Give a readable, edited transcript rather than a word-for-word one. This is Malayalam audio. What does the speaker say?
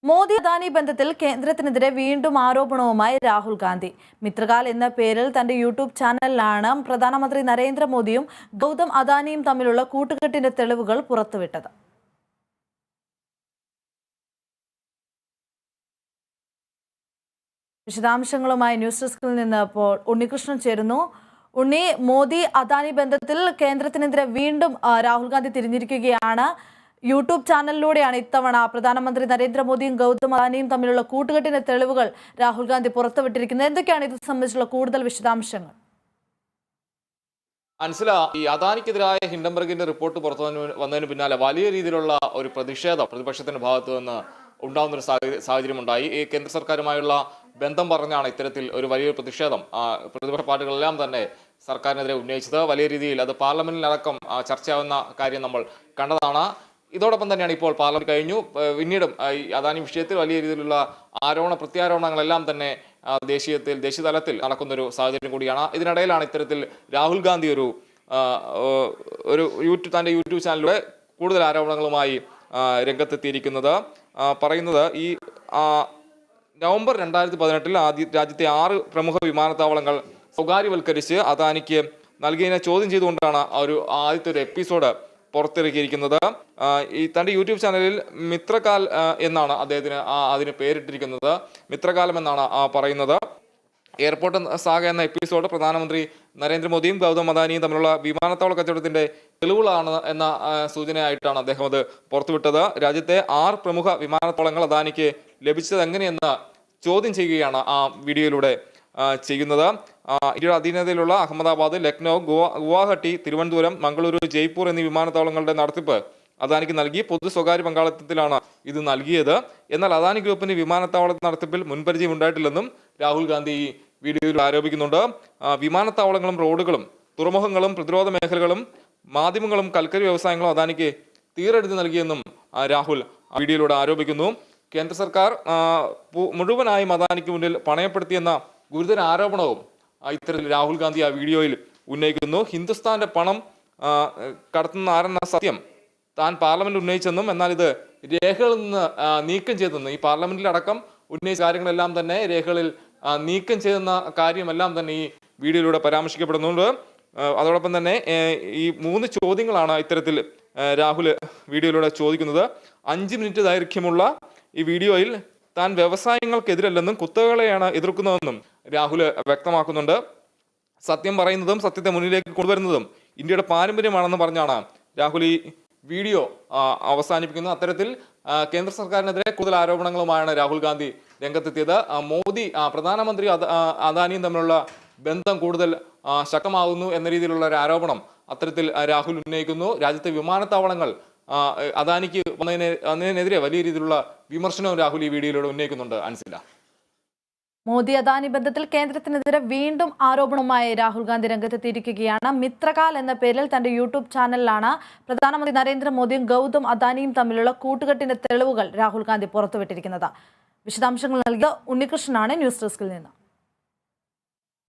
മോദി അദാനി ബന്ധത്തിൽ കേന്ദ്രത്തിനെതിരെ വീണ്ടും ആരോപണവുമായി രാഹുൽ ഗാന്ധി. മിത്രകാൽ എന്ന പേരിൽ തന്റെ യൂട്യൂബ് ചാനലിലാണ് പ്രധാനമന്ത്രി നരേന്ദ്രമോദിയും ഗൗതം അദാനിയും തമ്മിലുള്ള കൂട്ടുകെട്ടിന്റെ തെളിവുകൾ പുറത്തുവിട്ടത്. വിശദാംശങ്ങളുമായി ന്യൂസ് ഡെസ്കിൽ നിന്ന് ഇപ്പോൾ ഉണ്ണികൃഷ്ണൻ ചേരുന്നു. ഉണ്ണി, മോദി അദാനി ബന്ധത്തിൽ കേന്ദ്രത്തിനെതിരെ വീണ്ടും രാഹുൽ ഗാന്ധി തിരിഞ്ഞിരിക്കുകയാണ്. യൂട്യൂബ് ചാനലിലൂടെയാണ് ഇത്തവണ പ്രധാനമന്ത്രി നരേന്ദ്രമോദിയും ഗൗതം അദാനിയും തമ്മിലുള്ള കൂട്ടുകെട്ടിന്റെ തെളിവുകൾ രാഹുൽ ഗാന്ധി പുറത്തുവിട്ടിരിക്കുന്നത്. എന്തൊക്കെയാണ് ഇത് സംബന്ധിച്ചുള്ള കൂടുതൽ വിശദാംശങ്ങൾ? അൻസില, ഈ അദാനിക്കെതിരായ ഹിൻഡൻബർഗിന്റെ റിപ്പോർട്ട് പുറത്തു വന്നതിന് പിന്നാലെ വലിയ രീതിയിലുള്ള ഒരു പ്രതിഷേധം പ്രതിപക്ഷത്തിന്റെ ഭാഗത്തു നിന്ന് ഉണ്ടാകുന്ന ഒരു സാഹചര്യമുണ്ടായി. ഈ കേന്ദ്ര സർക്കാരുമായുള്ള ബന്ധം പറഞ്ഞാണ് ഇത്തരത്തിൽ ഒരു വലിയൊരു പ്രതിഷേധം പ്രതിപക്ഷ പാർട്ടികളെല്ലാം തന്നെ സർക്കാരിനെതിരെ ഉന്നയിച്ചത്. വലിയ രീതിയിൽ അത് പാർലമെന്റിലടക്കം ചർച്ചയാവുന്ന കാര്യം നമ്മൾ കണ്ടതാണ്. ഇതോടൊപ്പം തന്നെയാണ് ഇപ്പോൾ പാർലമെന്റ് കഴിഞ്ഞു. പിന്നീടും ഈ അദാനി വിഷയത്തിൽ വലിയ രീതിയിലുള്ള പ്രത്യാരോപണങ്ങളെല്ലാം തന്നെ ദേശീയ തലത്തിൽ നടക്കുന്നൊരു സാഹചര്യം കൂടിയാണ്. ഇതിനിടയിലാണ് ഇത്തരത്തിൽ രാഹുൽ ഗാന്ധി തന്റെ യൂട്യൂബ് ചാനലിലൂടെ കൂടുതൽ ആരോപണങ്ങളുമായി രംഗത്തെത്തിയിരിക്കുന്നത്. പറയുന്നത് ഈ നവംബർ 2018 രാജ്യത്തെ 6 പ്രമുഖ വിമാനത്താവളങ്ങൾ സ്വകാര്യവൽക്കരിച്ച് അദാനിക്ക് നൽകിയതിനെ ചോദ്യം ചെയ്തുകൊണ്ടാണ് ആദ്യത്തെ ഒരു എപ്പിസോഡ് പുറത്തിറക്കിയിരിക്കുന്നത്. ഈ തൻ്റെ യൂട്യൂബ് ചാനലിൽ മിത്രകാൽ എന്നാണ് അദ്ദേഹത്തിന് അതിന് പേരിട്ടിരിക്കുന്നത്. മിത്രകാലം എന്നാണ് പറയുന്നത്. എയർപോർട്ട് സാഗ എന്ന എപ്പിസോഡ് പ്രധാനമന്ത്രി നരേന്ദ്രമോദിയും ഗൗതം അദാനിയും തമ്മിലുള്ള വിമാനത്താവള കച്ചവടത്തിന്റെ തെളിവുകളാണ് എന്ന സൂചനയായിട്ടാണ് അദ്ദേഹം അത് പുറത്തുവിട്ടത്. രാജ്യത്തെ 6 പ്രമുഖ വിമാനത്താവളങ്ങൾ അദാനിക്ക് ലഭിച്ചത് എങ്ങനെയെന്ന് ചോദ്യം ചെയ്യുകയാണ് ആ വീഡിയോയിലൂടെ ചെയ്യുന്നത്. ഇന്ത്യയുടെ അധീനതയിലുള്ള അഹമ്മദാബാദ്, ലക്നൗ, ഗുവാഹട്ടി, തിരുവനന്തപുരം, മംഗളൂരു, ജയ്പൂർ എന്നീ വിമാനത്താവളങ്ങളുടെ നടത്തിപ്പ് അദാനിക്ക് നൽകി. പൊതു സ്വകാര്യ പങ്കാളിത്തത്തിലാണ് ഇത് നൽകിയത്. എന്നാൽ അദാനി ഗ്രൂപ്പിന് വിമാനത്താവള നടത്തിപ്പിൽ മുൻപരിചയം ഉണ്ടായിട്ടില്ലെന്നും രാഹുൽ ഗാന്ധി ഈ വീഡിയോയിൽ ആരോപിക്കുന്നുണ്ട്. വിമാനത്താവളങ്ങളും റോഡുകളും തുറമുഖങ്ങളും പ്രതിരോധ മേഖലകളും മാധ്യമങ്ങളും കൽക്കരി വ്യവസായങ്ങളും അദാനിക്ക് തീരെടുത്ത് നൽകിയെന്നും രാഹുൽ വീഡിയോയിലൂടെ ആരോപിക്കുന്നു. കേന്ദ്ര സർക്കാർ മുഴുവനായും അദാനിക്ക് മുന്നിൽ പണയപ്പെടുത്തിയെന്ന ഗുരുതര ആരോപണവും ഇത്തരത്തിൽ രാഹുൽ ഗാന്ധി ആ വീഡിയോയിൽ ഉന്നയിക്കുന്നു. ഹിന്ദുസ്ഥാന്റെ പണം കടത്തുന്ന ആരെന്ന സത്യം താൻ പാർലമെന്റ് ഉന്നയിച്ചെന്നും എന്നാൽ ഇത് രേഖകളിൽ നിന്ന് നീക്കം ചെയ്തെന്നും ഈ പാർലമെന്റിലടക്കം ഉന്നയിച്ച കാര്യങ്ങളെല്ലാം തന്നെ രേഖകളിൽ നീക്കം ചെയ്യുന്ന കാര്യമെല്ലാം തന്നെ ഈ വീഡിയോയിലൂടെ പരാമർശിക്കപ്പെടുന്നുണ്ട്. അതോടൊപ്പം തന്നെ ഈ 3 ചോദ്യങ്ങളാണ് ഇത്തരത്തിൽ രാഹുൽ വീഡിയോയിലൂടെ ചോദിക്കുന്നത്. 5 മിനിറ്റ് ദൈർഘ്യമുള്ള ഈ വീഡിയോയിൽ താൻ വ്യവസായങ്ങൾക്കെതിരല്ലെന്നും കുത്തകളെയാണ് എതിർക്കുന്നതെന്നും രാഹുൽ വ്യക്തമാക്കുന്നുണ്ട്. സത്യം പറയുന്നതും സത്യത്തെ മുന്നിലേക്ക് കൊണ്ടുവരുന്നതും ഇന്ത്യയുടെ പാരമ്പര്യമാണെന്ന് പറഞ്ഞാണ് രാഹുൽ ഈ വീഡിയോ അവസാനിപ്പിക്കുന്നത്. അത്തരത്തിൽ കേന്ദ്ര സർക്കാരിനെതിരെ കൂടുതൽ ആരോപണങ്ങളുമായാണ് രാഹുൽ ഗാന്ധി രംഗത്തെത്തിയത്. മോദി പ്രധാനമന്ത്രി അദാനിയും തമ്മിലുള്ള ബന്ധം കൂടുതൽ ശക്തമാകുന്നു എന്ന രീതിയിലുള്ള ഒരു ആരോപണം അത്തരത്തിൽ രാഹുൽ ഉന്നയിക്കുന്നു. രാജ്യത്തെ വിമാനത്താവളങ്ങൾ അദാനിക്ക് വന്നതിനെതിരെ വലിയ രീതിയിലുള്ള വിമർശനവും രാഹുൽ ഈ വീഡിയോയിലൂടെ ഉന്നയിക്കുന്നുണ്ട്. അൻസില, മോദി അദാനി ബന്ധത്തിൽ കേന്ദ്രത്തിനെതിരെ വീണ്ടും ആരോപണവുമായി രാഹുൽ ഗാന്ധി രംഗത്തെത്തിയിരിക്കുകയാണ്. മിത്രകാൽ എന്ന പേരിൽ തന്റെ യൂട്യൂബ് ചാനലിലാണ് പ്രധാനമന്ത്രി നരേന്ദ്രമോദിയും ഗൗതം അദാനിയും തമ്മിലുള്ള കൂട്ടുകെട്ടിന്റെ തെളിവുകൾ രാഹുൽ ഗാന്ധി പുറത്തുവിട്ടിരിക്കുന്നത്. വിശദാംശങ്ങൾ നൽകിയ ഉണ്ണികൃഷ്ണനാണ് ന്യൂസ് ഡെസ്കിൽ നിന്ന്.